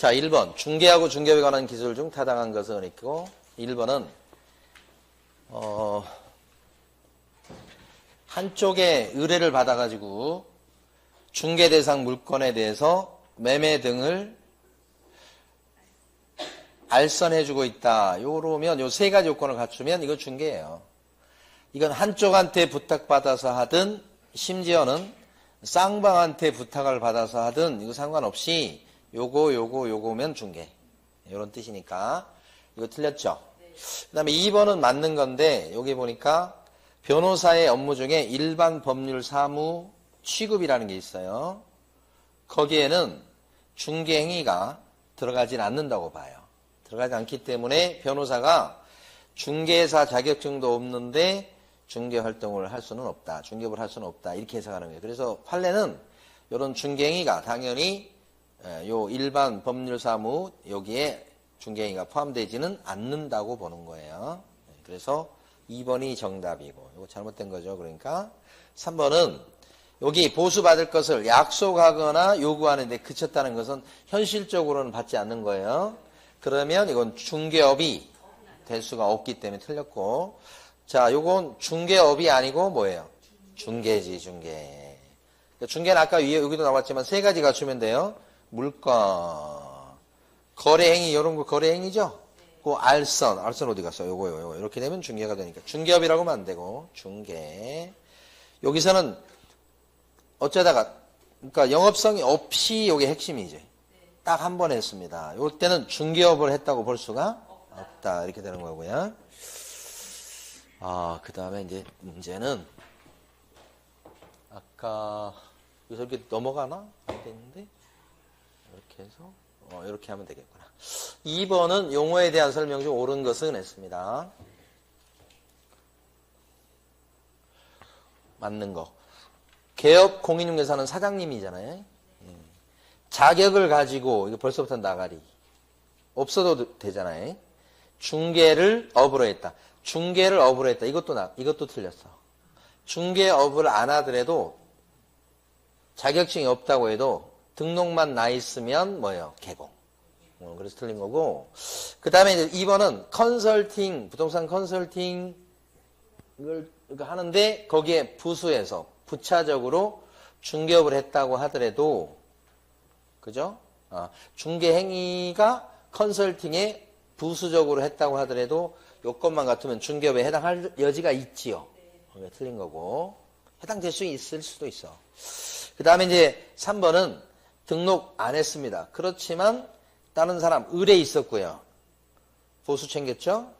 자, 1번. 중개하고 중개업에 관한 기술 중 타당한 것은 있고, 1번은, 한쪽에 의뢰를 받아가지고 중개 대상 물건에 대해서 매매 등을 알선해주고 있다. 요러면 요 세 가지 요건을 갖추면 이거 중개예요. 이건 한쪽한테 부탁받아서 하든 심지어는 쌍방한테 부탁을 받아서 하든 이거 상관없이 요거면 중개. 요런 뜻이니까 이거 틀렸죠? 그 다음에 2번은 맞는 건데 여기 보니까 변호사의 업무 중에 일반 법률 사무 취급이라는 게 있어요. 거기에는 중개 행위가 들어가진 않는다고 봐요. 들어가지 않기 때문에 변호사가 중개사 자격증도 없는데 중개 활동을 할 수는 없다. 중개업을 할 수는 없다. 이렇게 해석하는 거예요. 그래서 판례는 이런 중개 행위가 당연히 요 일반 법률 사무 여기에 중개 행위가 포함되지는 않는다고 보는 거예요. 그래서 2번이 정답이고 이거 잘못된 거죠. 그러니까 3번은 여기 보수받을 것을 약속하거나 요구하는데 그쳤다는 것은 현실적으로는 받지 않는 거예요. 그러면 이건 중개업이 될 수가 없기 때문에 틀렸고, 자, 요건 중개업이 아니고 뭐예요? 중개지, 중개. 중개는 아까 위에 여기도 나왔지만 세 가지 갖추면 돼요. 물건, 거래행위, 이런 거 거래행위죠? 그 알선 어디 갔어? 요거. 이렇게 되면 중개가 되니까. 중개업이라고 하면 안 되고, 중개. 여기서는 어쩌다가, 그러니까 영업성이 없이 요게 핵심이지. 딱 한 번 했습니다. 요 때는 중개업을 했다고 볼 수가 없다. 이렇게 되는 거고요. 그 다음에 이제 문제는, 아까, 여기서 이렇게 넘어가나? 안 되는데? 이렇게 해서, 이렇게 하면 되겠구나. 2번은 용어에 대한 설명 중 옳은 것은 했습니다. 맞는 거. 개업 공인중개사는 사장님이잖아요. 자격을 가지고, 이거 벌써부터 나가리. 없어도 되잖아요. 중개를 업으로 했다. 중개를 업으로 했다. 이것도 틀렸어. 중개업을 안 하더라도 자격증이 없다고 해도 등록만 나 있으면 뭐예요? 개공. 그래서 틀린 거고. 그 다음에 이제 2번은 컨설팅, 부동산 컨설팅을 하는데 거기에 부수해서 부차적으로 중개업을 했다고 하더라도 그죠? 중개 행위가 컨설팅에 부수적으로 했다고 하더라도 요건만 같으면 중개업에 해당할 여지가 있지요. 틀린 거고. 해당될 수 있을 수도 있어. 그 다음에 이제 3번은 등록 안 했습니다. 그렇지만 다른 사람 의뢰 있었고요. 보수 챙겼죠?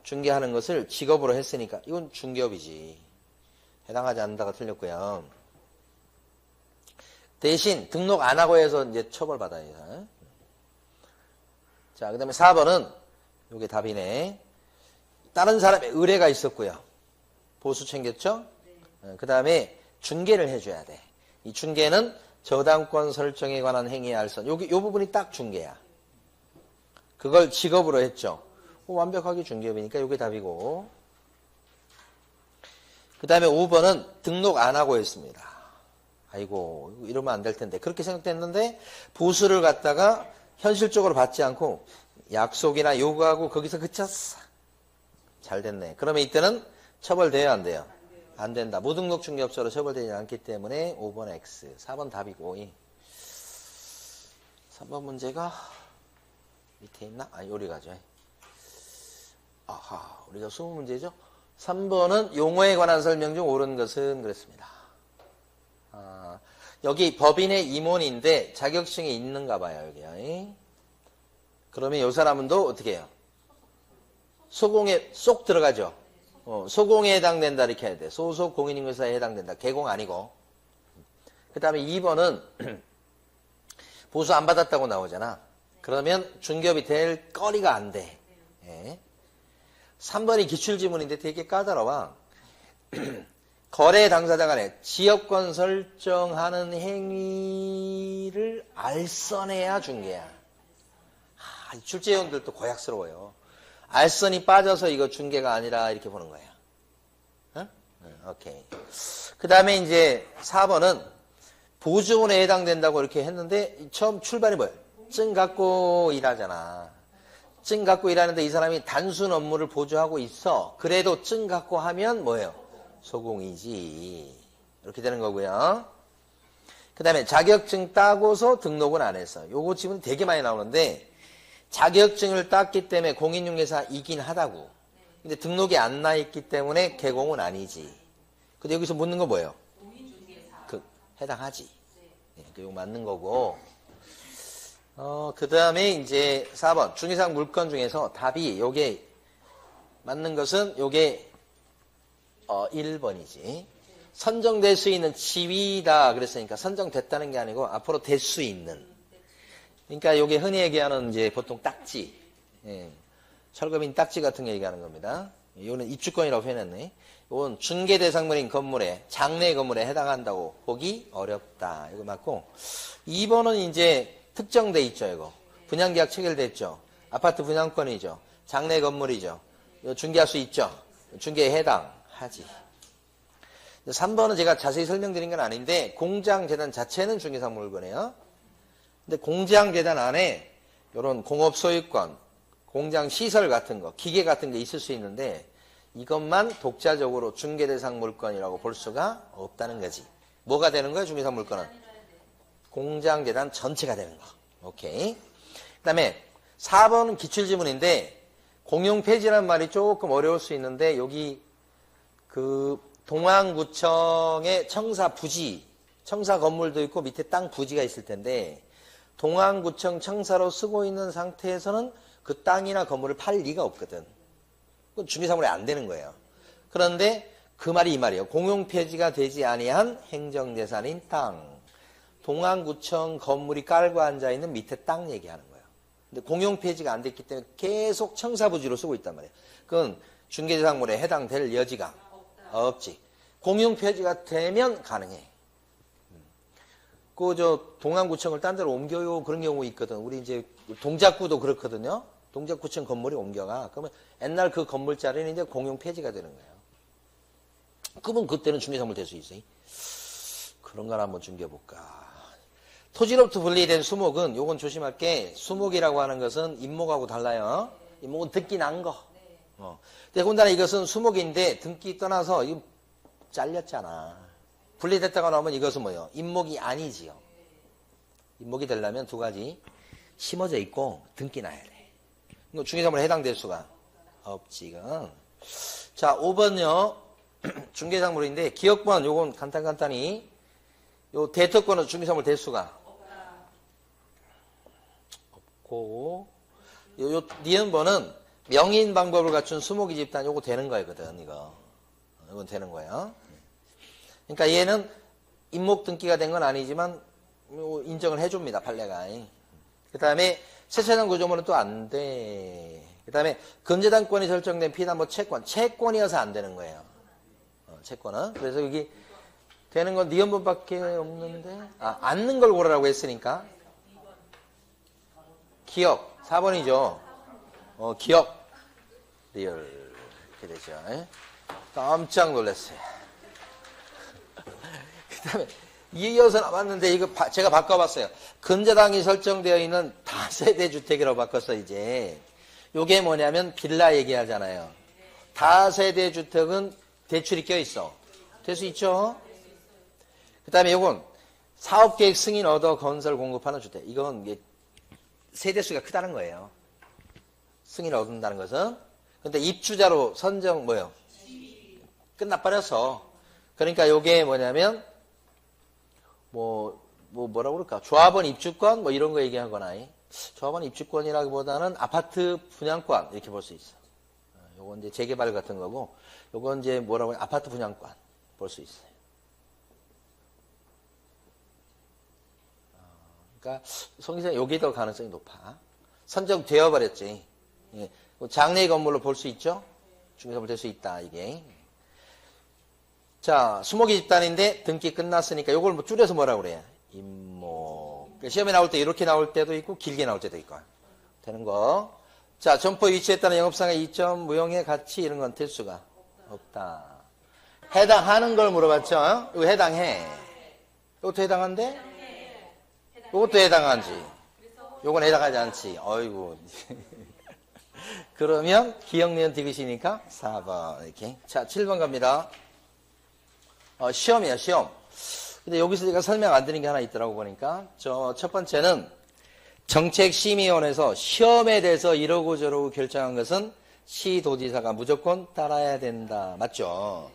중개하는 것을 직업으로 했으니까 이건 중개업이지. 해당하지 않는다가 틀렸고요. 대신 등록 안 하고 해서 이제 처벌받아야 돼요. 자, 그 다음에 4번은 요게 답이네. 다른 사람의 의뢰가 있었고요. 보수 챙겼죠? 그 다음에 중개를 해줘야 돼. 이 중개는 저당권 설정에 관한 행위의 알선. 요 부분이 딱 중개야. 그걸 직업으로 했죠. 완벽하게 중개업이니까 요게 답이고. 그 다음에 5번은 등록 안 하고 했습니다. 아이고, 이러면 안 될 텐데. 그렇게 생각됐는데, 보수를 갖다가 현실적으로 받지 않고, 약속이나 요구하고 거기서 그쳤어. 잘 됐네. 그러면 이때는 처벌돼야 안 돼요? 안 된다. 무등록 중개업자로 처벌되지 않기 때문에 5번 X. 4번 답이고. 3번 문제가 밑에 있나? 요리 가죠. 우리가 20문제죠? 3번은 용어에 관한 설명 중 옳은 것은 그랬습니다. 여기 법인의 임원인데 자격증이 있는가 봐요, 여기요. 그러면 이 사람은 또 어떻게 해요? 소공에 쏙 들어가죠? 소공에 해당된다, 이렇게 해야 돼. 소속 공인중개사에 해당된다. 개공 아니고. 그 다음에 2번은 보수 안 받았다고 나오잖아. 그러면 중개업이 될 거리가 안 돼. 3번이 기출지문인데 되게 까다로워. 거래 당사자 간에 지역권 설정하는 행위를 알선해야 중개야. 출제위원들도 고약스러워요. 알선이 빠져서 이거 중개가 아니라 이렇게 보는 거예요. 오케이. 그 다음에 이제 4번은 보증원에 해당된다고 이렇게 했는데 처음 출발이 뭐예요? 증 갖고 일하잖아. 증 갖고 일하는데 이 사람이 단순 업무를 보조하고 있어. 그래도 증 갖고 하면 뭐예요? 소공이지. 이렇게 되는 거고요. 그 다음에 자격증 따고서 등록은 안 했어. 요거 지금 되게 많이 나오는데 자격증을 땄기 때문에 공인중개사이긴 하다고. 근데 등록이 안 나 있기 때문에 개공은 아니지. 근데 여기서 묻는 거 뭐예요? 해당하지. 네, 이거 맞는 거고. 그 다음에 이제 4번. 중개상 물건 중에서 답이 요게 맞는 것은 요게 1번이지. 선정될 수 있는 지위다 그랬으니까 선정됐다는 게 아니고 앞으로 될 수 있는. 그러니까 요게 흔히 얘기하는 이제 보통 딱지. 예. 철거민 딱지 같은 거 얘기하는 겁니다. 이거는 입주권이라고 해놨네. 이건 중개 대상물인 건물에, 장래 건물에 해당한다고 보기 어렵다. 이거 맞고. 2번은 이제 특정돼 있죠, 이거. 분양계약 체결됐죠. 아파트 분양권이죠. 장래 건물이죠. 이거 중개할 수 있죠. 중개에 해당하지. 3번은 제가 자세히 설명드린 건 아닌데, 공장재단 자체는 중개상 물건이에요. 근데 공장재단 안에 이런 공업소유권, 공장 시설 같은 거, 기계 같은 게 있을 수 있는데, 이것만 독자적으로 중개대상 물건이라고 볼 수가 없다는 거지. 뭐가 되는 거야, 중개대상 물건은? 공장재단 전체가 되는 거. 오케이. 그 다음에 4번은 기출지문인데, 공용폐지란 말이 조금 어려울 수 있는데, 여기 그 동안구청의 청사 부지, 청사 건물도 있고 밑에 땅 부지가 있을 텐데, 동안구청 청사로 쓰고 있는 상태에서는 그 땅이나 건물을 팔 리가 없거든. 그건 중개사물이 안 되는 거예요. 그런데 그 말이 이 말이에요. 공용폐지가 되지 아니한 행정재산인 땅. 동안구청 건물이 깔고 앉아있는 밑에 땅 얘기하는 거예요. 근데 공용폐지가 안 됐기 때문에 계속 청사부지로 쓰고 있단 말이에요. 그건 중개재산물에 해당될 여지가 없지. 공용폐지가 되면 가능해. 동안구청을 딴 데로 옮겨요. 그런 경우 있거든. 우리 이제 동작구도 그렇거든요. 동작구청 건물이 옮겨가. 그러면 옛날 그 건물 자리는 이제 공용폐지가 되는 거예요. 그러면 그때는 중개사물 될 수 있어. 그런 걸 한번 중개해볼까. 토지로부터 분리된 수목은, 요건 조심할게. 수목이라고 하는 것은 임목하고 달라요. 임목은 등기 난 거. 더군다나 이것은 수목인데 등기 떠나서 이거 잘렸잖아. 분리됐다가 나오면 이것은 뭐예요? 임목이 아니지요. 임목이 되려면 두 가지. 심어져 있고 등기 나야 돼. 이거 중개사물에 해당될 수가 없지, 이건. 자, 5번요. 중개사물인데, 기억번, 요건 간단히. 요 대특권은 중개사물 될 수가 없고, 요 니은번은 명인 방법을 갖춘 수목이 집단, 요거 되는 거거든, 이거. 이건 되는 거예요. 그러니까 얘는 임목 등기가 된 건 아니지만, 인정을 해줍니다, 판례가. 그 다음에 세차장 구조물은 또 안 돼. 그 다음에 근저당권이 설정된 피담보 채권이어서 안 되는 거예요. 채권은. 그래서 여기 되는 건 니은번밖에 없는데, 앉는 걸 고르라고 했으니까. 기억. 4번이죠. 기억. 리얼. 이렇게 되죠. 깜짝 놀랐어요. 그 다음에 이어서 남았는데 이거 제가 바꿔봤어요. 근저당이 설정되어 있는 다세대 주택이라고 바꿨어 이제. 요게 뭐냐면 빌라 얘기하잖아요. 다세대 주택은 대출이 껴있어. 될 수 있죠? 그 다음에 요건 사업계획 승인 얻어 건설 공급하는 주택. 이건 이게 세대수가 크다는 거예요. 승인을 얻는다는 것은. 근데 입주자로 선정 뭐예요? 끝나버렸어. 그러니까 요게 뭐냐면 뭐라고 그럴까? 조합원 입주권? 뭐 이런 거 얘기하거나, 조합원 입주권이라기보다는 아파트 분양권, 이렇게 볼 수 있어. 요건 이제 재개발 같은 거고, 요건 이제 뭐라고 해요? 아파트 분양권 볼 수 있어요. 그러니까, 송기생 여기 더 가능성이 높아. 선정되어 버렸지. 예. 장래 건물로 볼 수 있죠? 중개사물 될 수 있다, 이게. 자, 수목이 집단인데 등기 끝났으니까 이걸 뭐 줄여서 뭐라고 그래요? 임목. 시험에 나올 때 이렇게 나올 때도 있고 길게 나올 때도 있고. 되는 거. 자, 점포 위치에 따른 영업상의 이점, 무형의 가치 이런 건 될 수가 없다. 해당하는 걸 물어봤죠? 이거 해당해. 이것도 해당한데? 이것도 해당하지. 요건 해당하지 않지. 어이구. 그러면 기억, 니은, 디귿이니까 4번. 이렇게. 자, 7번 갑니다. 시험이야, 시험. 근데 여기서 제가 설명 안 드린 게 하나 있더라고 보니까. 첫 번째는 정책심의원에서 시험에 대해서 이러고 저러고 결정한 것은 시도지사가 무조건 따라야 된다. 맞죠?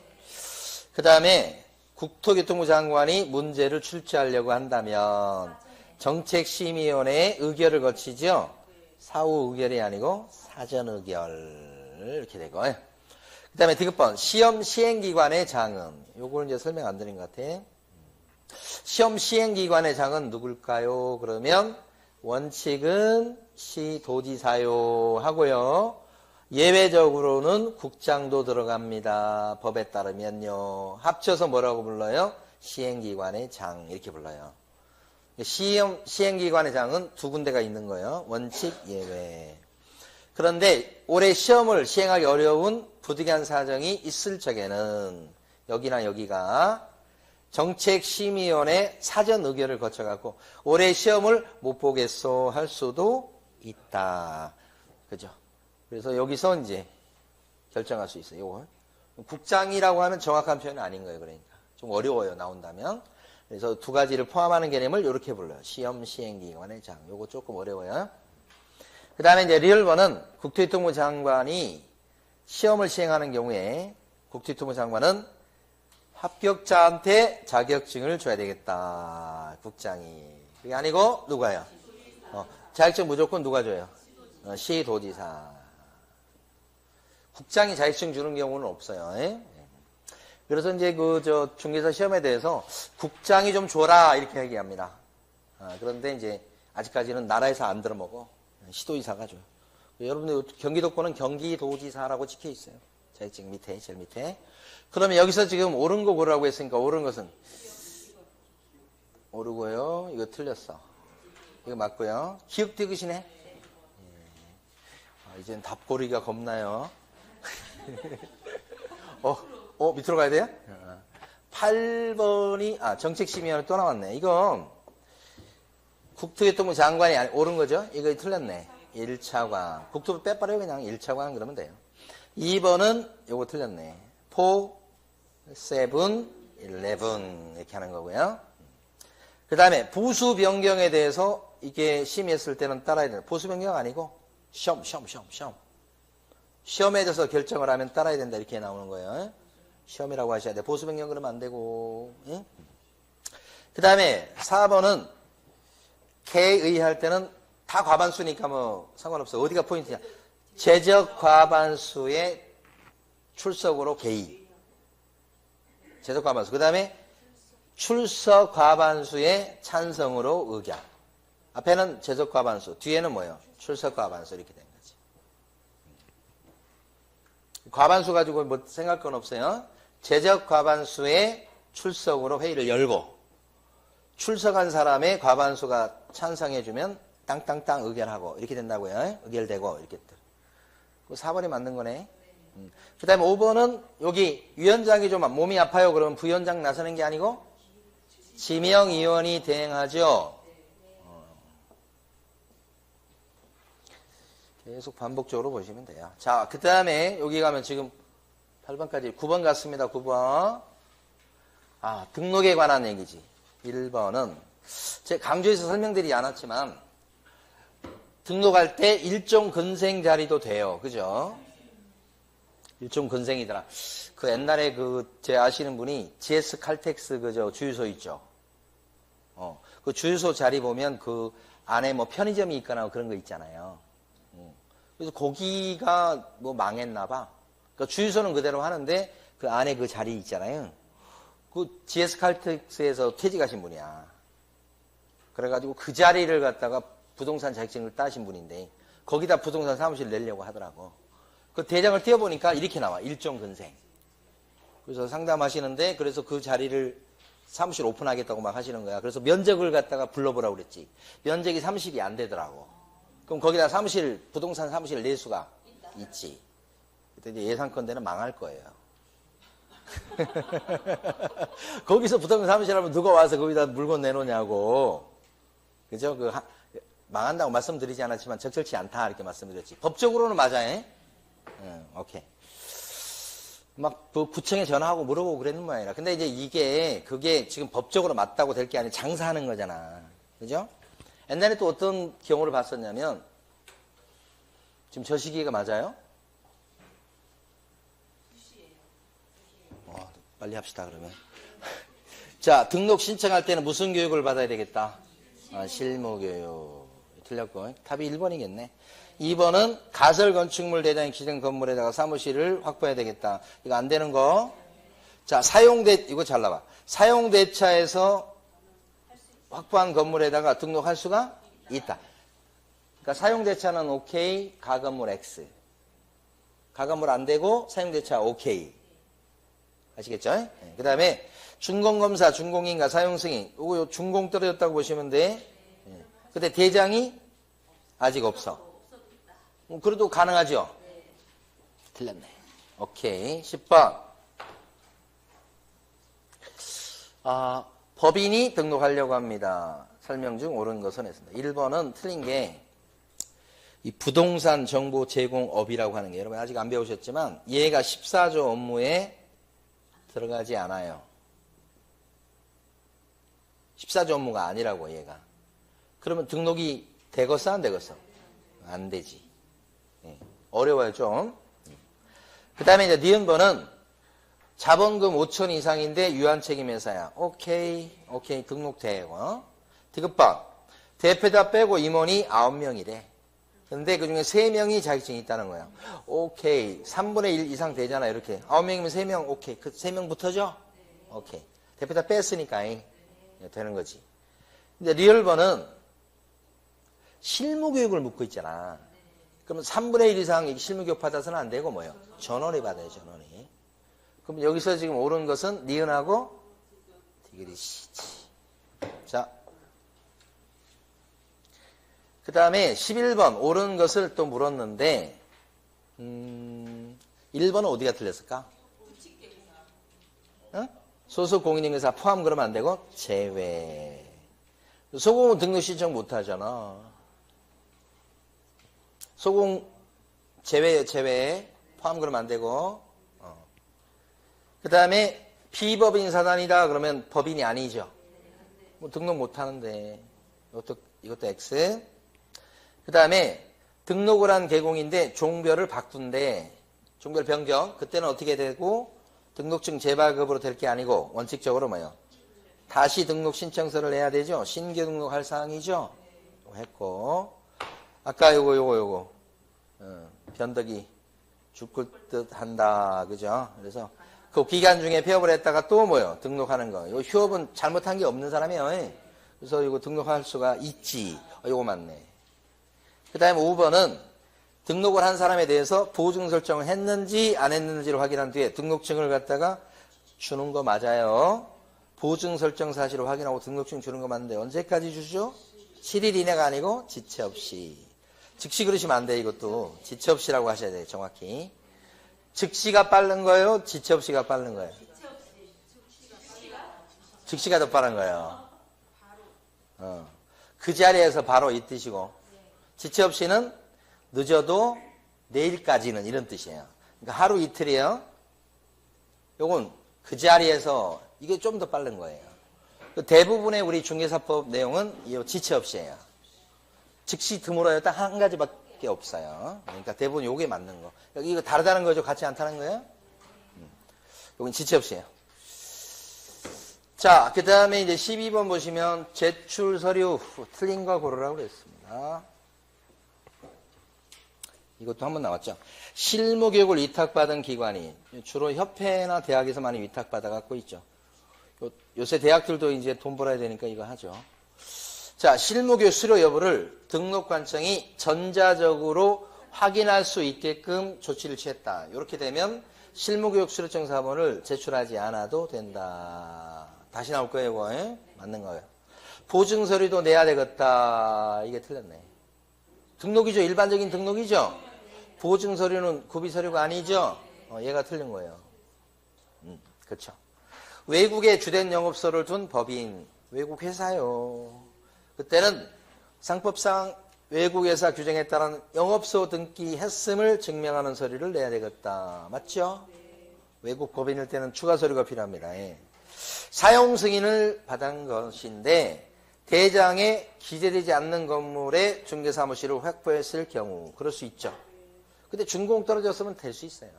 그 다음에 국토교통부 장관이 문제를 출제하려고 한다면 정책심의위원회의 의결을 거치죠. 사후 의결이 아니고 사전 의결 이렇게 되고. 그 다음에 디귿번 시험 시행기관의 장은 요거는 이제 설명 안 드린 것 같아. 시험 시행기관의 장은 누굴까요? 그러면 원칙은 시도지사요 하고요. 예외적으로는 국장도 들어갑니다. 법에 따르면요. 합쳐서 뭐라고 불러요? 시행기관의 장 이렇게 불러요. 시행기관의 장은 두 군데가 있는 거예요. 원칙, 예외. 그런데 올해 시험을 시행하기 어려운 부득이한 사정이 있을 적에는 여기나 여기가 정책심의원의 사전 의결을 거쳐갖고 올해 시험을 못 보겠소 할 수도 있다. 그죠? 그래서 여기서 이제 결정할 수 있어요. 요걸. 국장이라고 하면 정확한 표현은 아닌 거예요. 그러니까. 좀 어려워요. 나온다면. 그래서 두 가지를 포함하는 개념을 이렇게 불러요. 시험 시행기관의 장. 요거 조금 어려워요. 그 다음에 이제 리얼번은 국토교통부 장관이 시험을 시행하는 경우에 국토교통부 장관은 합격자한테 자격증을 줘야 되겠다. 국장이. 그게 아니고 누가요? 자격증 무조건 누가 줘요? 시도지사. 국장이 자격증 주는 경우는 없어요. 그래서 이제 중개사 시험에 대해서 국장이 좀 줘라 이렇게 얘기합니다. 그런데 이제 아직까지는 나라에서 안 들어먹어. 시도지사가 줘요. 여러분들 경기도권은 경기도지사라고 찍혀 있어요. 자격증 밑에, 제일 밑에. 그러면 여기서 지금 옳은 거 고르라고 했으니까 옳은 것은 오르고요. 이거 틀렸어. 이거 맞고요. 기억 디귿이네. 이젠 답 고르기가 겁나요. 밑으로 가야 돼요? 8번이 정책심의원이 또 나왔네. 이건 국토교통부 장관이 옳은 거죠? 이거 틀렸네. 1차관. 국토부 빼버려요. 그냥 1차관 그러면 돼요. 2번은 요거 틀렸네. 4, 7, 11 이렇게 하는 거고요. 그 다음에 부수 변경에 대해서 이게 심의했을 때는 따라야 된다. 보수 변경 아니고 시험. 시험에 대해서 결정을 하면 따라야 된다. 이렇게 나오는 거예요. 시험이라고 하셔야 돼. 보수 변경 그러면 안 되고. 그 다음에 4번은 개의할 때는 다 과반수니까 뭐 상관없어. 어디가 포인트냐. 제적 과반수의 출석으로 개의. 제적 과반수. 그 다음에 출석 과반수의 찬성으로 의견. 앞에는 제적 과반수. 뒤에는 뭐예요? 출석 과반수. 이렇게 된 거지. 과반수 가지고 뭐 생각할 건 없어요. 제적 과반수의 출석으로 회의를 열고 출석한 사람의 과반수가 찬성해주면 땅땅땅 의결하고 이렇게 된다고요. 의결되고 이렇게. 4번이 맞는 거네. 그 다음에 5번은 여기 위원장이 좀 몸이 아파요. 그러면 부위원장 나서는 게 아니고 지명위원이 대행하죠. 계속 반복적으로 보시면 돼요. 자, 그 다음에 여기 가면 지금 8번까지 9번 갔습니다. 9번. 등록에 관한 얘기지. 1번은 제가 강조해서 설명드리지 않았지만 등록할 때 일종 근생 자리도 돼요. 그죠? 일종 근생이더라. 그 옛날에 제 아시는 분이 GS 칼텍스 주유소 있죠? 그 주유소 자리 보면 그 안에 뭐 편의점이 있거나 그런 거 있잖아요. 그래서 거기가 뭐 망했나 봐. 그 주유소는 그대로 하는데 그 안에 그 자리 있잖아요. 그 GS 칼텍스에서 퇴직하신 분이야. 그래가지고 그 자리를 갖다가 부동산 자격증을 따신 분인데 거기다 부동산 사무실 내려고 하더라고. 그 대장을 띄워보니까 이렇게 나와. 일종 근생. 그래서 상담하시는데 그래서 그 자리를 사무실 오픈하겠다고 막 하시는 거야. 그래서 면적을 갖다가 불러보라고 그랬지. 면적이 30이 안 되더라고. 그럼 거기다 부동산 사무실 낼 수가 있지. 그때 이제 예상컨대는 망할 거예요. 거기서 부동산 사무실 하면 누가 와서 거기다 물건 내놓냐고. 그죠? 망한다고 말씀드리지 않았지만 적절치 않다 이렇게 말씀드렸지. 법적으로는 맞아요. 오케이. 막 구청에 전화하고 물어보고 그랬는 모양이라. 근데 이제 그게 지금 법적으로 맞다고 될 게 아니라 장사하는 거잖아. 그죠? 옛날에 또 어떤 경우를 봤었냐면 지금 저 시기가 맞아요? 빨리 합시다 그러면. 자, 등록 신청할 때는 무슨 교육을 받아야 되겠다? 실무교육. 틀렸고 답이 1번이겠네. 2번은 가설건축물 대장이 기존 건물에다가 사무실을 확보해야 되겠다. 이거 안 되는 거. 자, 이거 잘 나와. 사용대차에서 확보한 건물에다가 등록할 수가 있다. 그러니까 사용대차는 오케이, 가건물 X. 가건물 안 되고 사용대차 오케이. 아시겠죠? 네. 그 다음에 준공검사, 준공인가, 사용승인. 이거 준공 떨어졌다고 보시면 돼. 네. 근데 대장이 아직 없어. 그래도 가능하죠? 틀렸네. 오케이. 10번. 법인이 등록하려고 합니다. 설명 중 옳은 것은 했습니다. 1번은 틀린 게 이 부동산 정보 제공업이라고 하는 게 여러분 아직 안 배우셨지만 얘가 14조 업무에 들어가지 않아요. 14조 업무가 아니라고 얘가. 그러면 등록이 되겠어 안 되겠어? 안 되지. 어려워요 좀. 그 다음에 이제 니은번은 자본금 5천 이상인데 유한책임회사야. 오케이 등록돼. 디귿번 대표자 빼고 임원이 9명이래. 근데 그중에 3명이 자격증이 있다는 거야. 오케이 3분의 1 이상 되잖아. 이렇게 9명이면 3명 오케이. 그 3명 붙어져? 오케이. 대표자 뺐으니까 되는 거지. 근데 리얼번은 실무교육을 묻고 있잖아. 그러면 3분의 1 이상 실무교육 받아서는 안 되고 뭐예요? 전원이 받아요, 전원이. 그럼 여기서 지금 옳은 것은 니은하고 디귿이지. 자. 그 다음에 11번 옳은 것을 또 물었는데 1번은 어디가 틀렸을까? 소속 공인인회사 포함 그러면 안 되고 제외. 소공은 등록 신청 못 하잖아. 소공 제외 포함 그러면 안 되고. 그 다음에 비법인 사단이다 그러면 법인이 아니죠. 뭐 등록 못 하는데 이것도 X. 그 다음에 등록을 한 개공인데 종별을 바꾼대. 종별 변경. 그때는 어떻게 되고 등록증 재발급으로 될 게 아니고 원칙적으로 뭐예요? 다시 등록 신청서를 내야 되죠. 신규 등록할 사항이죠. 했고 아까 요거 변덕이 죽을 듯 한다. 그죠? 그래서 그 기간 중에 폐업을 했다가 또 뭐요? 등록하는 거. 요 휴업은 잘못한 게 없는 사람이에요. 그래서 이거 등록할 수가 있지. 요거 맞네. 그 다음에 5번은 등록을 한 사람에 대해서 보증 설정을 했는지 안 했는지를 확인한 뒤에 등록증을 갖다가 주는 거 맞아요. 보증 설정 사실을 확인하고 등록증 주는 거 맞는데 언제까지 주죠? 7일 이내가 아니고 지체 없이. 즉시 그러시면 안 돼. 이것도 지체 없이라고 하셔야 돼요. 정확히. 즉시가 빠른 거예요? 지체 없이가 빠른 거예요? 즉시가 더 빠른 거예요. 그 자리에서 바로 이 뜻이고 지체 없이는 늦어도 내일까지는 이런 뜻이에요. 그러니까 하루 이틀이에요. 요건 그 자리에서 이게 좀 더 빠른 거예요. 대부분의 우리 중개사법 내용은 이 지체 없이예요. 즉시 드물어요. 딱 한 가지밖에 없어요. 그러니까 대부분 요게 맞는 거. 이거 다르다는 거죠? 같이 않다는 거예요? 요건 지체 없이예요. 자, 그 다음에 이제 12번 보시면 제출 서류 틀린 거 고르라고 그랬습니다. 이것도 한번 나왔죠. 실무교육을 위탁받은 기관이 주로 협회나 대학에서 많이 위탁받아 갖고 있죠. 요새 대학들도 이제 돈 벌어야 되니까 이거 하죠. 자, 실무교육 수료 여부를 등록관청이 전자적으로 확인할 수 있게끔 조치를 취했다. 이렇게 되면 실무교육 수료증 사본을 제출하지 않아도 된다. 다시 나올 거예요, 이거. 맞는 거예요. 보증서류도 내야 되겠다. 이게 틀렸네. 등록이죠. 일반적인 등록이죠. 보증서류는 구비서류가 아니죠. 얘가 틀린 거예요. 그렇죠. 외국에 주된 영업소를 둔 법인, 외국 회사요. 그때는 상법상 외국 회사 규정에 따른 영업소 등기했음을 증명하는 서류를 내야 되겠다. 맞죠? 외국 법인일 때는 추가 서류가 필요합니다. 예. 사용 승인을 받은 것인데 대장에 기재되지 않는 건물에 중개사무실을 확보했을 경우 그럴 수 있죠. 근데 준공 떨어졌으면 될 수 있어요.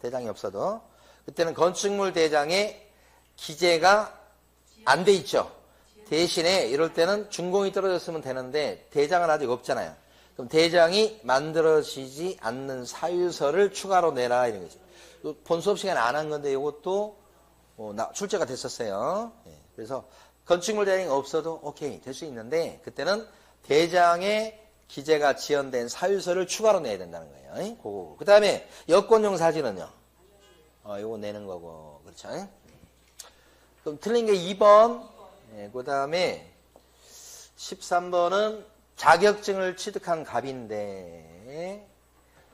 대장이 없어도. 그때는 건축물 대장에 기재가 안 돼 있죠. 대신에 이럴 때는 준공이 떨어졌으면 되는데 대장은 아직 없잖아요. 그럼 대장이 만들어지지 않는 사유서를 추가로 내라 이런 거죠. 본 수업 시간에 안 한 건데 이것도 출제가 됐었어요. 그래서 건축물 대장이 없어도 오케이 될 수 있는데 그때는 대장에 기재가 지연된 사유서를 추가로 내야 된다는 거예요. 그 다음에 여권용 사진은요. 이거 내는 거고 그렇죠. 그럼 틀린 게 2번. 그 다음에 13번은 자격증을 취득한 갑인데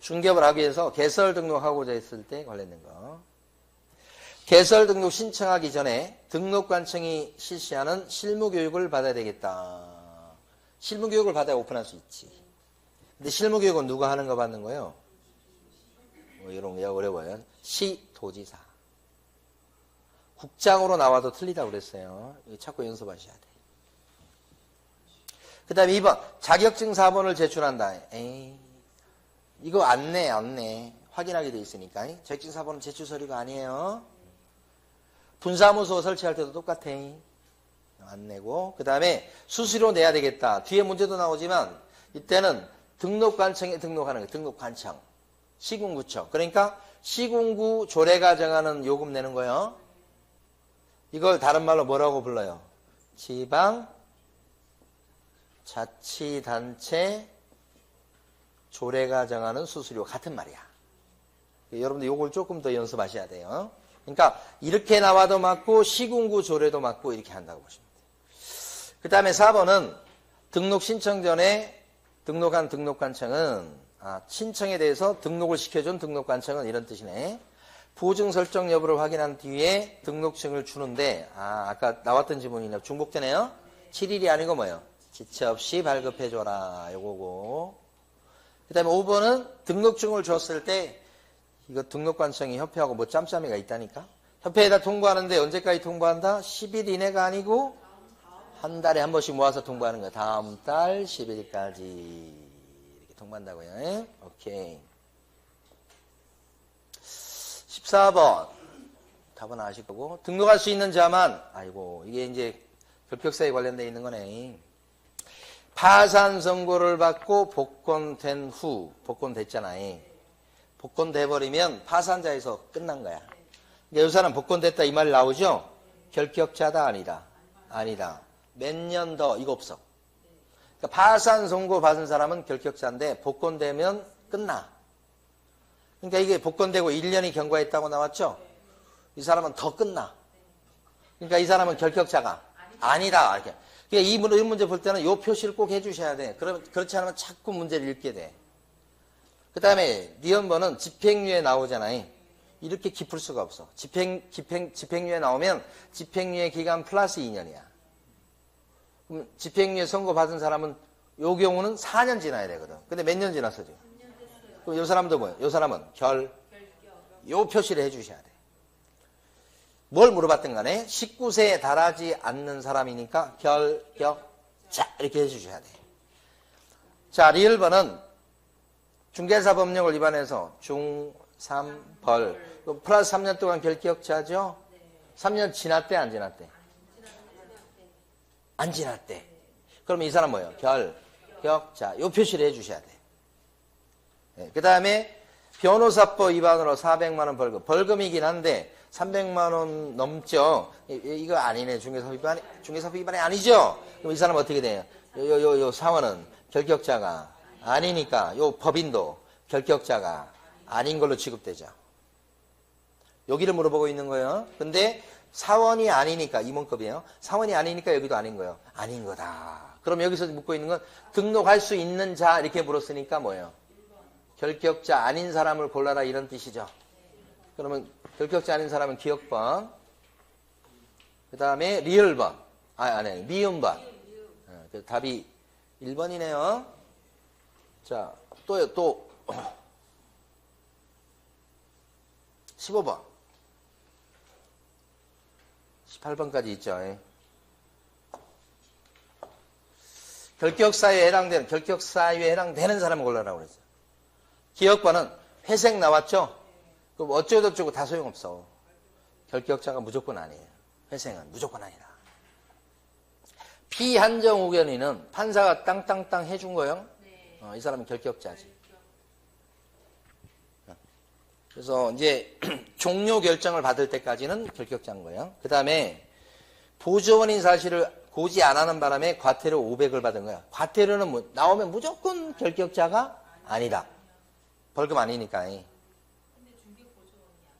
중개업을 하기 위해서 개설 등록하고자 했을 때 관련된 거. 개설 등록 신청하기 전에 등록관청이 실시하는 실무교육을 받아야 되겠다. 실무교육을 받아야 오픈할 수 있지. 근데 실무교육은 누가 하는 거 받는 거예요? 이런 게 어려워요. 시도지사. 국장으로 나와도 틀리다고 그랬어요. 이거 자꾸 연습하셔야 돼. 그 다음에 2번. 자격증 4번을 제출한다. 이거 안 내. 확인하게 돼 있으니까. 자격증 4번은 제출 서류가 아니에요. 분사무소 설치할 때도 똑같아. 안 내고. 그 다음에 수수료 내야 되겠다. 뒤에 문제도 나오지만 이때는 등록관청에 등록하는 거예요. 등록관청. 시군구청. 그러니까 시군구 조례가 정하는 요금 내는 거예요. 이걸 다른 말로 뭐라고 불러요? 지방자치단체 조례가 정하는 수수료 같은 말이야. 여러분들 요걸 조금 더 연습하셔야 돼요. 그러니까 이렇게 나와도 맞고 시군구 조례도 맞고 이렇게 한다고 보시면 돼요. 그 다음에 4번은 등록 신청 전에 등록한 등록관청은 신청에 대해서 등록을 시켜준 등록관청은 이런 뜻이네. 보증 설정 여부를 확인한 뒤에 등록증을 주는데 아까 나왔던 지문이네요. 중복되네요. 7일이 아니고 뭐예요? 지체 없이 발급해줘라. 요거고. 그 다음에 5번은 등록증을 줬을 때 이거 등록관청이 협회하고 뭐 짬짬이가 있다니까. 협회에다 통보하는데 언제까지 통보한다? 10일 이내가 아니고 한 달에 한 번씩 모아서 통보하는 거야. 다음 달 10일까지 이렇게 통보한다고요. 오케이. 14번 답은 아실 거고 등록할 수 있는 자만 이게 이제 결격사에 관련되어 있는 거네. 파산 선고를 받고 복권된 후 복권됐잖아요. 복권돼버리면 파산자에서 끝난 거야. 그러니까 이 사람 복권됐다 이 말 나오죠? 결격자다 아니다. 몇 년 더 이거 없어. 그러니까 파산 선고 받은 사람은 결격자인데 복권되면 끝나. 그러니까 이게 복권되고 1년이 경과했다고 나왔죠? 이 사람은 더 끝나. 그러니까 이 사람은 결격자가 아니다. 이렇게. 그러니까 이 문제 볼 때는 이 표시를 꼭 해주셔야 돼. 그렇지 않으면 자꾸 문제를 읽게 돼. 그 다음에 니은번은 집행유예 나오잖아요. 이렇게 깊을 수가 없어. 집행유예 나오면 집행유예 기간 플러스 2년이야. 그럼 집행유예 선고 받은 사람은 요 경우는 4년 지나야 되거든. 근데 몇 년 지났어 지금? 그럼 요 사람도 뭐예요? 요 사람은 요 표시를 해주셔야 돼. 뭘 물어봤든 간에 19세에 달하지 않는 사람이니까 결격자 이렇게 해주셔야 돼. 자, 리을번은 중개사 법령을 위반해서 중3벌 플러스 3년 동안 결격자죠? 3년 지났대 안 지났대? 안 지났대. 그러면 이 사람 뭐예요? 결격자. 요 표시를 해주셔야 돼. 네, 그 다음에 변호사법 위반으로 400만 원 벌금. 벌금이긴 한데 300만 원 넘죠? 이거 아니네. 중개사법 위반이 아니죠? 그럼 이 사람은 어떻게 돼요? 요 사원은 결격자가 아니니까 요 법인도 결격자가 아닌 걸로 취급되죠. 여기를 물어보고 있는 거예요. 근데 사원이 아니니까 임원급이에요. 사원이 아니니까 여기도 아닌 거예요. 아닌 거다. 그럼 여기서 묻고 있는 건 등록할 수 있는 자 이렇게 물었으니까 뭐예요? 결격자 아닌 사람을 골라라 이런 뜻이죠. 그러면 결격자 아닌 사람은 기억번. 그 다음에 리을번. 미음번. 답이 1번이네요. 자, 또요, 또. 15번. 18번까지 있죠. 결격사유에 해당되는 사람을 골라라고 그랬어요. 기억과는 회색 나왔죠? 그럼 어쩌고저쩌고 다 소용없어. 결격자가 무조건 아니에요. 회생은 무조건 아니다. 피한정 의견인은 판사가 땅땅땅 해준 거요. 이 사람은 결격자지. 그래서 이제 종료 결정을 받을 때까지는 결격자인 거예요. 그 다음에 보조원인 사실을 고지 안 하는 바람에 과태료 500을 받은 거야. 과태료는 나오면 무조건 결격자가 아니다. 벌금 아니니까. 근데 중개 보조원이야.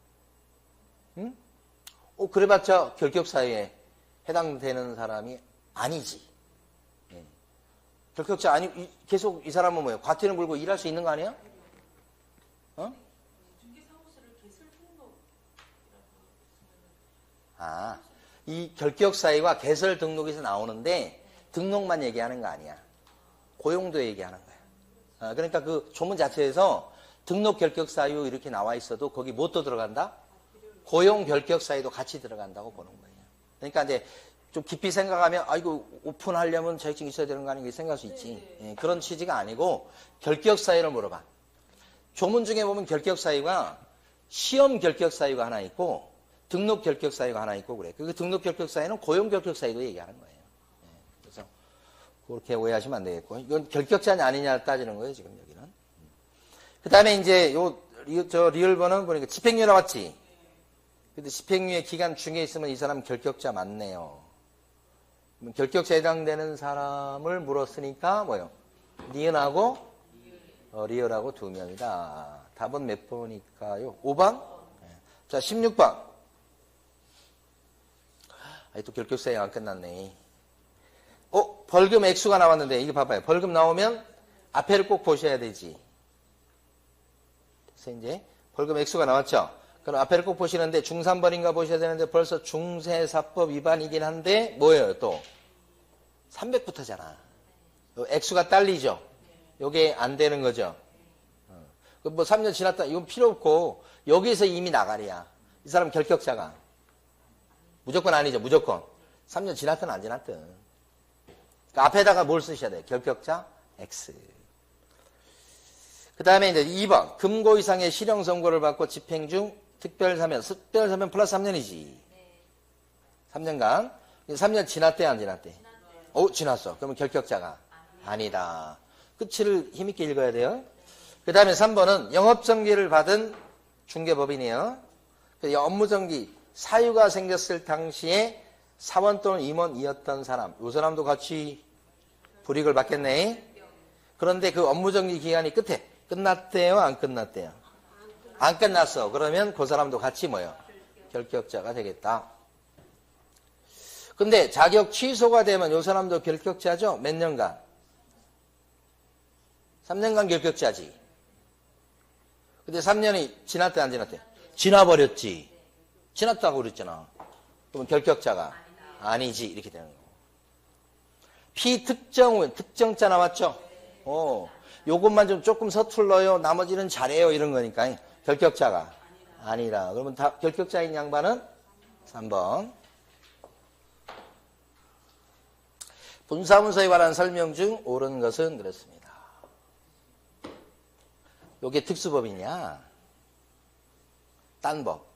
응? 그래봤자 결격사유에 해당되는 사람이 아니지. 결격자 아니, 계속 이 사람은 뭐예요? 과태료 물고 일할 수 있는 거 아니야? 이 결격사유가 개설 등록에서 나오는데 등록만 얘기하는 거 아니야. 고용도 얘기하는 거야. 그러니까 그 조문 자체에서 등록 결격사유 이렇게 나와 있어도 거기 뭣도 들어간다? 고용 결격사유도 같이 들어간다고 보는 거예요. 그러니까 이제 좀 깊이 생각하면 이거 오픈하려면 자격증 있어야 되는 거 아닌가 생각할 수 있지. 그런 취지가 아니고 결격사유를 물어봐. 조문 중에 보면 결격사유가 시험 결격사유가 하나 있고 등록 결격사유가 하나 있고 그래. 그 등록 결격사유는 고용 결격사유도 얘기하는 거예요. 그래서 그렇게 오해하시면 안 되겠고 이건 결격자냐 아니냐 따지는 거예요 지금 여기는. 그 다음에 이제 저 리얼번은 보니까 집행유예 나왔지. 근데 집행유예 기간 중에 있으면 이 사람 결격자 맞네요. 결격자에 해당되는 사람을 물었으니까 뭐요? 니은하고 리얼하고 두 명이다. 답은 몇 번일까요? 5번? 자, 16번. 또 결격사유가 안 끝났네. 벌금 액수가 나왔는데 이거 봐봐요. 벌금 나오면 앞에를 꼭 보셔야 되지. 그래서 이제 벌금 액수가 나왔죠. 그럼 앞에를 꼭 보시는데 중3벌인가 보셔야 되는데 벌써 중세사법 위반이긴 한데 뭐예요 또? 300부터잖아. 액수가 딸리죠. 요게 안 되는 거죠. 뭐 3년 지났다 이건 필요 없고 여기서 이미 나가리야. 이 사람 결격자가. 무조건 아니죠. 무조건. 3년 지났든 안 지났든. 그러니까 앞에다가 뭘 쓰셔야 돼요? 결격자 X. 그 다음에 이제 2번. 금고 이상의 실형 선고를 받고 집행 중 특별사면 플러스 3년이지. 3년간. 3년 지났대, 안 지났대? 지났어. 그러면 결격자가 아니다. 끝을 힘있게 읽어야 돼요. 그 다음에 3번은 영업정지를 받은 중개법인이에요. 업무정지, 사유가 생겼을 당시에 사원 또는 임원이었던 사람. 이 사람도 같이 불이익을 받겠네. 그런데 그 업무정지 기간이 끝에 끝났대요? 안 끝났대요? 안 끝났어. 그러면 그 사람도 같이 뭐요? 결격자가 되겠다. 근데 자격 취소가 되면 이 사람도 결격자죠? 몇 년간? 3년간 결격자지. 근데 3년이 지났대 안 지났대? 지나버렸지. 지났다고 그랬잖아. 그러면 결격자가 아니지. 이렇게 되는 거고. 피특정, 특정자 나왔죠? 요것만 좀 조금 서툴러요. 나머지는 잘해요. 이런 거니까. 결격자가 아니라. 그러면 다 결격자인 양반은 3번. 분사문서에 관한 설명 중 옳은 것은 그렇습니다. 요게 특수법이냐? 딴 법.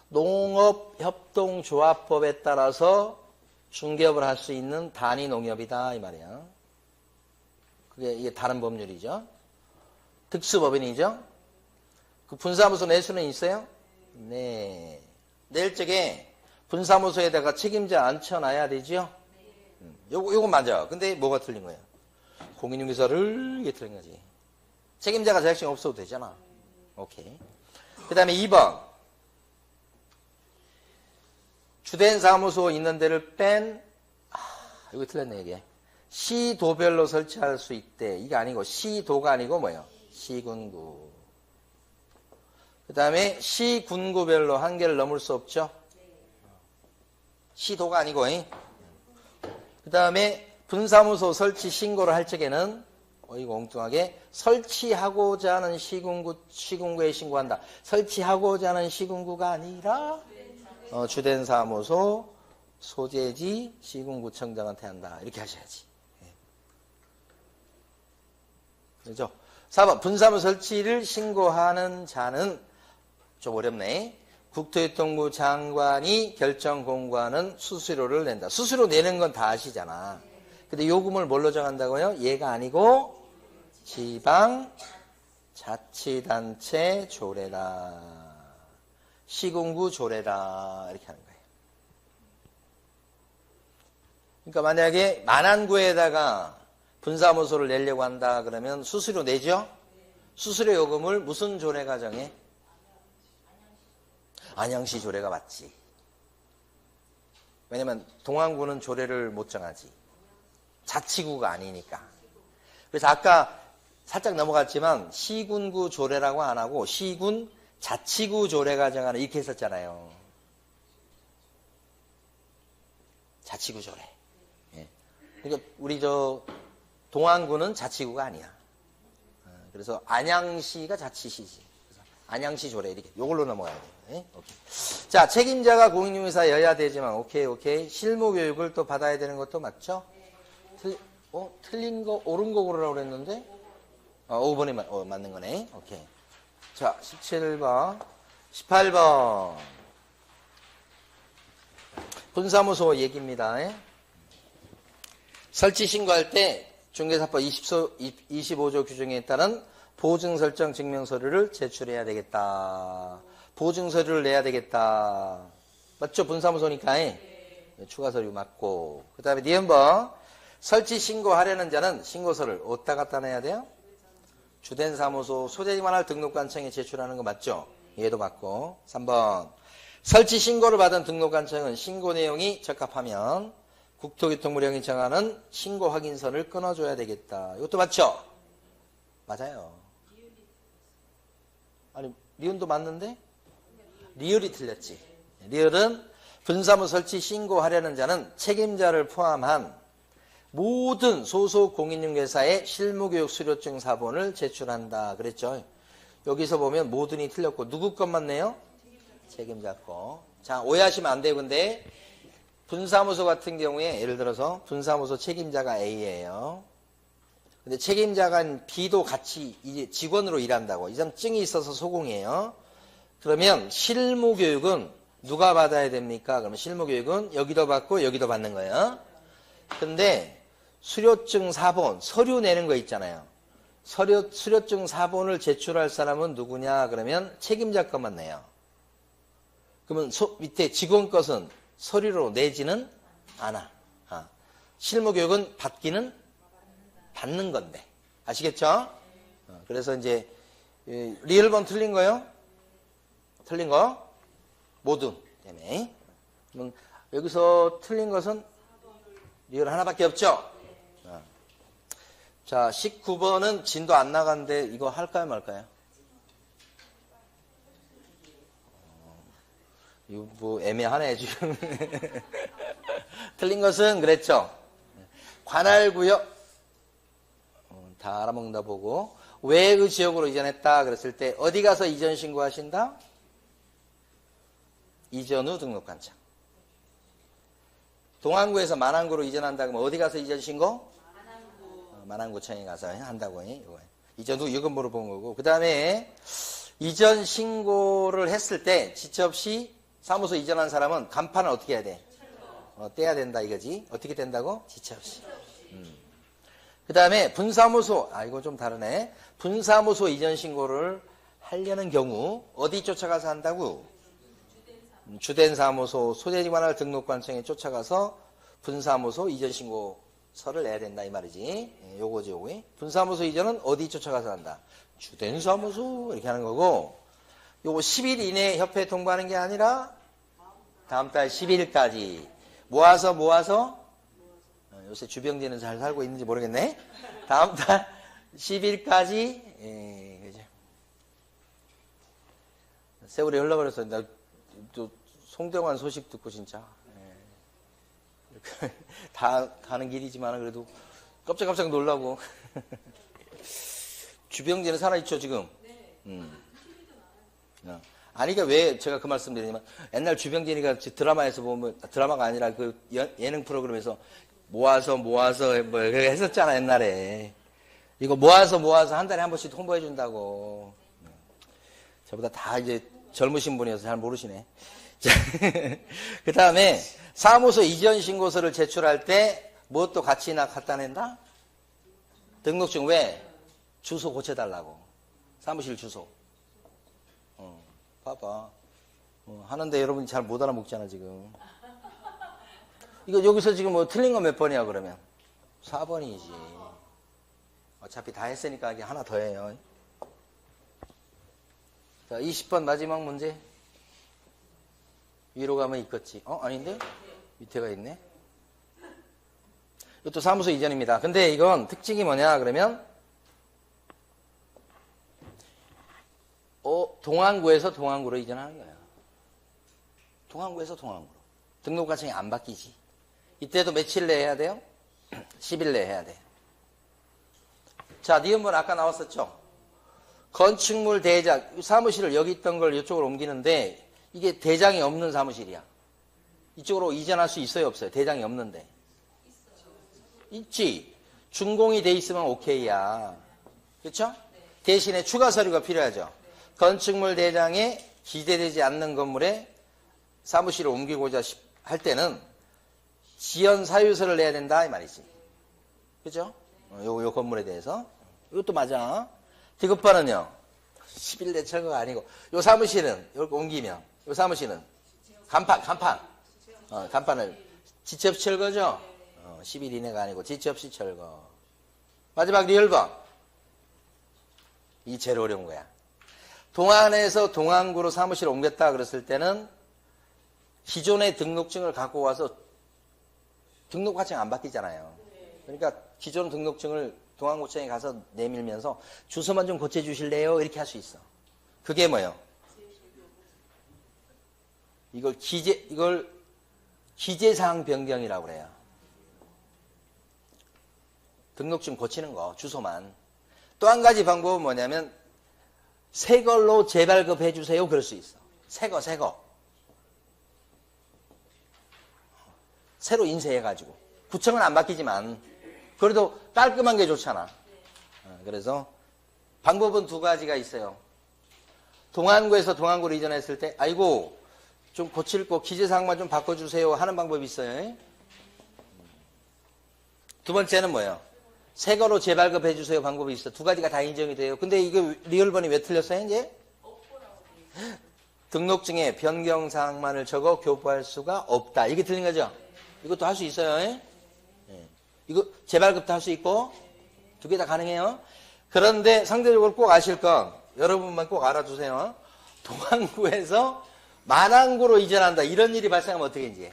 농업협동조합법에 따라서 중개업을 할 수 있는 단위농협이다 이 말이야. 이게 다른 법률이죠. 특수법인이죠. 그 분사무소 낼 수는 있어요? 네. 낼 적에 분사무소에다가 책임자 앉혀놔야 되죠? 요거 맞아. 근데 뭐가 틀린 거야? 공인중개사를 이게 틀린 거지. 책임자가 자격증 없어도 되잖아. 오케이. 그 다음에 2번. 주된 사무소 있는 데를 뺀, 이거 틀렸네, 이게. 시도별로 설치할 수 있대. 이게 아니고, 시도가 아니고 뭐예요? 시군구. 그 다음에 시군구별로 한계를 넘을 수 없죠? 시도가 아니고, 그 다음에 분사무소 설치 신고를 할 적에는 이거 엉뚱하게 설치하고자 하는 시군구에 신고한다. 설치하고자 하는 시군구가 아니라 주된 사무소 소재지 시군구청장한테 한다. 이렇게 하셔야지. 그렇죠? 4번 분사무소 설치를 신고하는 자는 좀 어렵네. 국토교통부 장관이 결정 공고하는 수수료를 낸다. 수수료 내는 건 다 아시잖아. 근데 요금을 뭘로 정한다고요? 얘가 아니고 지방자치단체 조례다. 시군구 조례다. 이렇게 하는 거예요. 그러니까 만약에 만안구에다가 분사무소를 내려고 한다 그러면 수수료 내죠? 수수료 요금을 무슨 조례가 정해? 안양시 조례가 맞지. 왜냐면 동안구는 조례를 못 정하지. 자치구가 아니니까. 그래서 아까 살짝 넘어갔지만 시군구 조례라고 안 하고 시군 자치구 조례가 정하는 이렇게 했었잖아요. 자치구 조례. 예. 그러니까 우리 동안구는 자치구가 아니야. 그래서 안양시가 자치시지. 그래서 안양시 조례 이렇게 요걸로 넘어가야 돼요. 예? 오케이. 자, 책임자가 공인중개사여야 되지만 오케이. 실무 교육을 또 받아야 되는 것도 맞죠? 틀린 거 옳은 거 고르라고 그랬는데 5번이 맞는 거네. 오케이. 자, 17번, 18번. 분사무소 얘기입니다. 예? 설치 신고할 때 중개사법 25조 규정에 따른 보증설정 증명서류를 제출해야 되겠다. 보증서류를 내야 되겠다. 맞죠? 분사무소니까. 추가 서류 맞고. 그 다음에 니은번. 설치 신고하려는 자는 신고서를 어디다 갖다 내야 돼요? 주된 사무소 소재지 관할 등록관청에 제출하는 거 맞죠? 얘도 맞고. 3번. 설치 신고를 받은 등록관청은 신고 내용이 적합하면 국토교통부령이 정하는 신고 확인서를 끊어줘야 되겠다. 이것도 맞죠? 맞아요. 아니, 리을도 맞는데? 리을이 틀렸지. 리을은 분사무 설치 신고하려는 자는 책임자를 포함한 모든 소속 공인중개사의 실무교육 수료증 사본을 제출한다. 그랬죠? 여기서 보면 모든이 틀렸고 누구 것만 내요? 책임자 거. 자, 오해하시면 안 돼요. 근데 분사무소 같은 경우에 예를 들어서 분사무소 책임자가 A예요. 근데 책임자가 B도 같이 이제 직원으로 일한다고. 이 사람 증이 있어서 소공이에요. 그러면 실무교육은 누가 받아야 됩니까? 그러면 실무교육은 여기도 받고 여기도 받는 거예요. 근데 수료증 사본, 서류 내는 거 있잖아요. 수료증 사본을 제출할 사람은 누구냐? 그러면 책임자 것만 내요. 그러면 밑에 직원 것은 서류로 내지는 않아. 실무교육은 받기는 받는 건데. 아시겠죠? 그래서 이제 리을번 틀린 거요? 틀린 거? 모든 때문에. 그럼 여기서 틀린 것은 리을 하나밖에 없죠? 자, 19번은 진도 안 나갔는데 이거 할까요 말까요? 이거 뭐 애매하네 지금. 틀린 것은 그랬죠. 관할구역 다 알아먹는다 보고 왜 그 지역으로 이전했다 그랬을 때 어디 가서 이전 신고하신다? 이전 후 등록관청. 동안구에서 만안구로 이전한다 그러면 어디 가서 이전 신고? 만안구청에 가서 한다고. 이전 후 이건 물어본 거고. 그 다음에 이전 신고를 했을 때 지체 없이 사무소 이전한 사람은 간판을 어떻게 해야 돼? 떼야 된다 이거지. 어떻게 된다고? 지체 없이. 그 다음에 분사무소. 이거 좀 다르네. 분사무소 이전 신고를 하려는 경우 어디 쫓아가서 한다고? 주된 사무소 소재지 관할 등록관청에 쫓아가서 분사무소 이전 신고서를 내야 된다 이 말이지. 요거지 요거. 분사무소 이전은 어디 쫓아가서 한다? 주된 사무소 이렇게 하는 거고. 요거 10일 이내에 협회에 통보하는 게 아니라 다음 달 10일까지 모아서 요새 주병진은 잘 살고 있는지 모르겠네. 다음 달 10일까지 그죠? 세월이 흘러버렸어. 나 또 송대관 소식 듣고 진짜 다 가는 길이지만 그래도 깜짝깜짝 놀라고. 주병진은 살아있죠, 지금? 아니, 그러니까 왜 제가 그 말씀 드리냐면, 옛날 주병진이가 드라마에서 보면, 드라마가 아니라 그 예능 프로그램에서 모아서 뭐 했었잖아, 옛날에. 이거 모아서 한 달에 한 번씩 홍보해준다고. 저보다 다 이제 젊으신 분이어서 잘 모르시네. 그 다음에 사무소 이전 신고서를 제출할 때 무엇도 같이 갖다 낸다? 등록증. 왜? 주소 고쳐달라고. 사무실 주소. 봐봐. 하는데 여러분이 잘 못 알아먹잖아, 지금. 이거 여기서 지금 뭐 틀린 거 몇 번이야, 그러면? 4번이지. 어차피 다 했으니까 이게 하나 더 해요. 자, 20번 마지막 문제. 위로 가면 있겠지. 아닌데? 밑에가 있네. 이것도 사무소 이전입니다. 근데 이건 특징이 뭐냐, 그러면? 동안구에서 동안구로 이전하는 거야. 동안구에서 동안구로. 등록 과정이 안 바뀌지. 이때도 며칠 내에 해야 돼요? 10일 내에 해야 돼. 자, 니은번 아까 나왔었죠? 건축물 대장, 사무실을 여기 있던 걸 이쪽으로 옮기는데 이게 대장이 없는 사무실이야. 이쪽으로 이전할 수 있어요, 없어요? 대장이 없는데. 있지. 준공이 돼 있으면 오케이야. 그렇죠? 대신에 추가 서류가 필요하죠. 건축물 대장에 기재되지 않는 건물에 사무실을 옮기고자 할 때는 지연 사유서를 내야 된다 이 말이지. 그죠? 요 건물에 대해서. 이것도 맞아. 디귿번은요. 10일 내 철거가 아니고 요 사무실은 이렇게 옮기면 요 사무실은 간판을 지체 없이 철거죠. 10일 이내가 아니고 지체 없이 철거. 마지막 리얼번. 이 제일 어려운 거야. 동안에서 동안구로 사무실을 옮겼다 그랬을 때는 기존의 등록증을 갖고 와서 등록 과정이 안 바뀌잖아요. 그러니까 기존 등록증을 동안구청에 가서 내밀면서 주소만 좀 고쳐주실래요? 이렇게 할 수 있어. 그게 뭐예요? 이걸 기재사항 변경이라고 그래요. 등록증 고치는 거, 주소만. 또 한 가지 방법은 뭐냐면 새 걸로 재발급해 주세요. 그럴 수 있어. 새 거. 새로 인쇄해가지고. 구청은 안 바뀌지만 그래도 깔끔한 게 좋잖아. 그래서 방법은 두 가지가 있어요. 동안구에서 동안구로 이전했을 때 아이고 좀 고칠 거 기재사항만 좀 바꿔주세요 하는 방법이 있어요. 두 번째는 뭐예요? 새 거로 재발급해 주세요 방법이 있어. 두 가지가 다 인정이 돼요. 근데 이거 리얼번이 왜 틀렸어요 이제? 등록증에 변경사항만을 적어 교부할 수가 없다. 이게 틀린 거죠? 이것도 할 수 있어요. 이거 재발급도 할 수 있고 두 개 다 가능해요. 그런데 상대적으로 꼭 아실 건 여러분만 꼭 알아두세요. 동안구에서 만안구로 이전한다. 이런 일이 발생하면 어떻게 이제?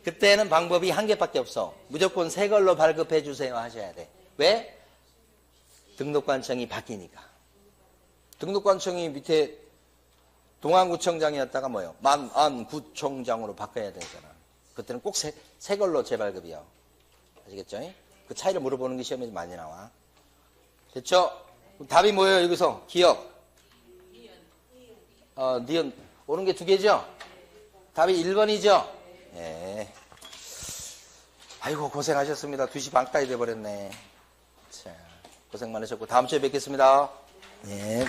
그때는 방법이 한 개밖에 없어. 무조건 새 걸로 발급해 주세요 하셔야 돼. 왜? 등록관청이 바뀌니까. 등록관청이 밑에 동안구청장이었다가 뭐예요? 만안구청장으로 바꿔야 되잖아. 그때는 꼭 새 걸로 재발급이요. 아시겠죠? 그 차이를 물어보는 게 시험에 많이 나와. 됐죠? 답이 뭐예요, 여기서? 기억. 니은. 오는 게 두 개죠? 답이 1번이죠? 예. 아이고, 고생하셨습니다. 2시 반까지 돼버렸네. 자, 고생 많으셨고, 다음 주에 뵙겠습니다. 예.